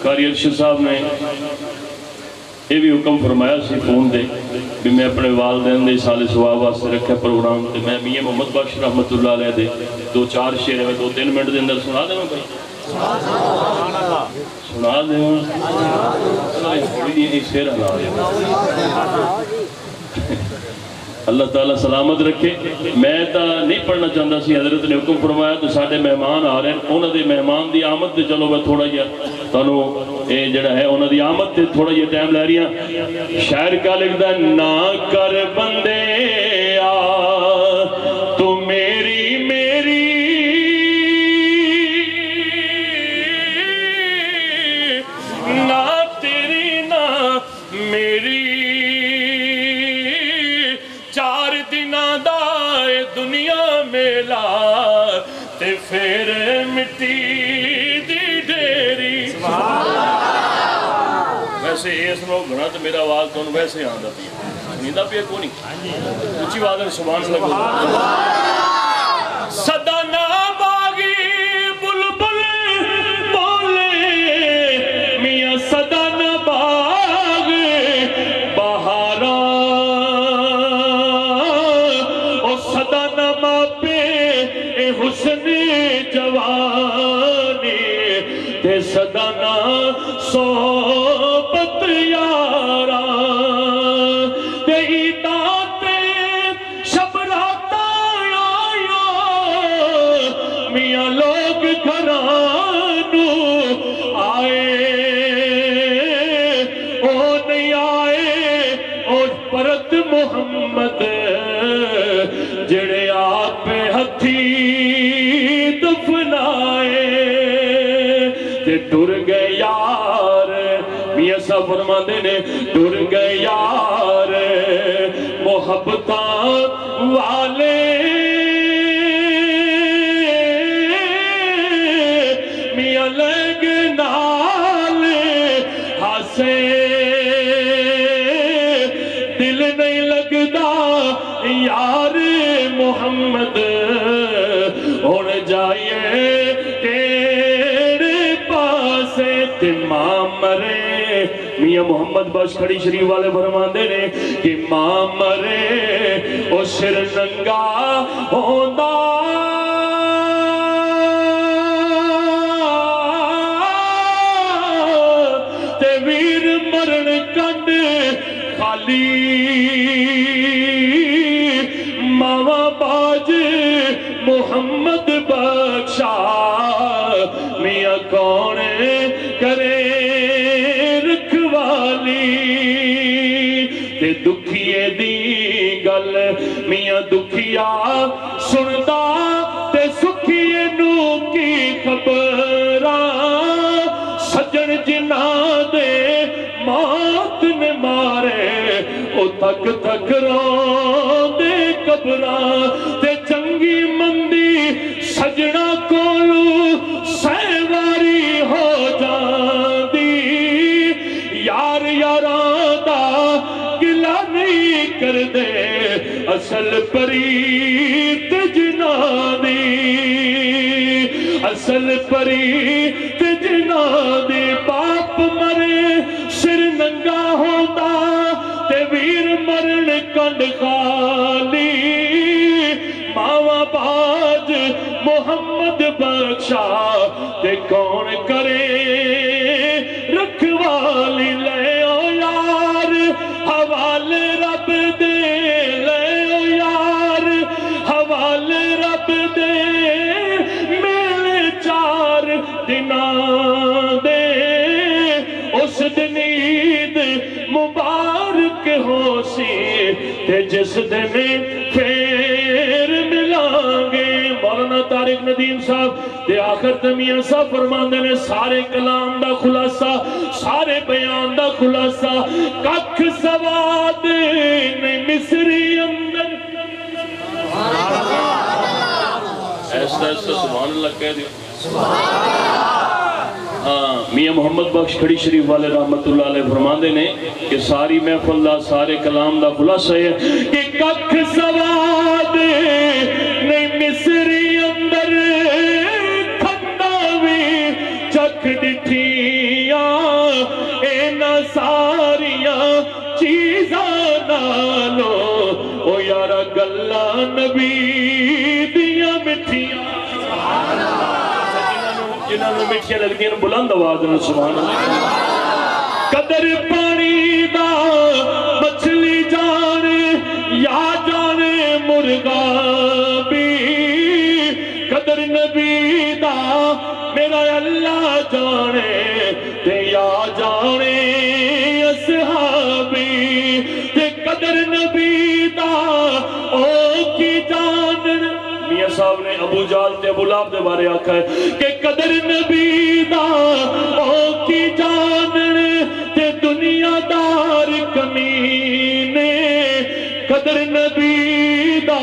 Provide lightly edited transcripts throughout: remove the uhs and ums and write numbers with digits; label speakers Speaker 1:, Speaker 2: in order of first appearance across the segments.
Speaker 1: قاری ارشد صاحب نے یہ بھی حکم فرمایا سی فون دے بھی میں اپنے والدین دے سال ثواب واسطے رکھا پروگرام تے میں میاں محمد بخش رحمت اللہ علیہ دے 2-4 شعر میں 2-3 منٹ دے اندر سنا دے میں بھائی سنا دے میں تھوڑی دی نہیں شعر ہلا دے اللہ تعالیٰ سلامت رکھے میں تا نہیں پڑھنا چاہتا سی حضرت نے حکم فرمایا تو ساڑھے مہمان آ رہے ہیں انہوں دے مہمان دی آمد تے چلو میں تھوڑا جا تانوں اے جڑا ہے انہوں دی آمد تے تھوڑا جا ٹائم لے رہی ہیں شاعر کا لکھدا نہ کر بندے آ تو میری میری نہ تیری نہ میری دنیا میلا تے پھر مٹی دی ڈیری ویسے اس نو گھنا تو میرا آواز تو ویسے آندا پیا سنیدا پیا کو نہیں اچھی آواز ہے سبحان اللہ صدا نہ باغی بلبل بولے میاں صدا نہ باغ بہارا حسن جوانی تے صدانا صحبت یارا تے عیدات شب رات آیا میاں لوگ گھرانو آئے او نہیں آئے او پرت محمد جڑے آپ ہتھی دفنائے تے ٹر گئے یار میاں صاحب فرماندے نے ٹر گئے یار محبتاں والے میاں لگ نال ہاسے دل نہیں لگدا یار محمد ہون جائیے تیرے پاسے تے ماں مرے میاں محمد بخش کھڑی شریف والے فرماندے نے کہ ماں مرے او سر ننگا ہوندا تے ویر مرن کنڈ خالی ماما باج محمد بخشا میاں کون کرے رکھوالی تے دکھیے دی گل میاں دکھیا سندا تے سکھیے نو کی خبراں سجن جنہ دے موت نے مارے او تک تک رو دے قبراں تے چنگی مندی سجنا کولو سہواری ہو جاندی یار یاراں دا گلا نہیں کر دے اصل پریت جنا دی اصل پریت جنا دی باپ مرے سر ننگا ہوتا تے ویر مرن کنڈ خالی ماوا باج محمد بخشا تے کون کرے رکھوالی لے او یار حوالے رب دے لے او یار حوالے رب دے میلے 4 دناں دے اس دن عید مبارک ہو سی تے جس دن پھر ملائیں گے مولانا طارق ندیم صاحب تے آخر تمیاں صاحب فرماندے نے سارے کلام دا خلاصہ سارے بیان دا خلاصہ ککھ سواد نہیں مصری اندر ایسا ایسا سبحان اللہ کہہ دیا میاں محمد بخش کھڑی شریف والے رحمت اللہ علیہ فرماندے نے کہ ساری محفل دا سارے کلام دا خلاصہ ہے کہ ککھ سواد نہیں مصری اندر کھندا وی چکھ ڈٹھیاں اینا ساریاں چیزاں نالو او یارا گلہ نبی دیاں مٹھیاں جنہاں میں مٹھیاں لگدیاں بلند آواز میں سبحان اللہ قدر پانی دا مچھلی جانے یا جانے مرغا بھی قدر نبی دا میرا اللہ جانے تے یا جانے اصحابی تے قدر نبی دا او کی جانن میاں صاحب نے ابو جال تے ابو لہب دے بارے آکھا ہے کہ قدر نبی دا او کی جانن تے دنیا دار کمینے قدر نبی دا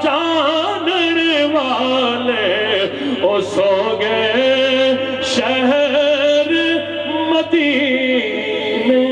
Speaker 1: جانن والے او سو گئے شہر مدینے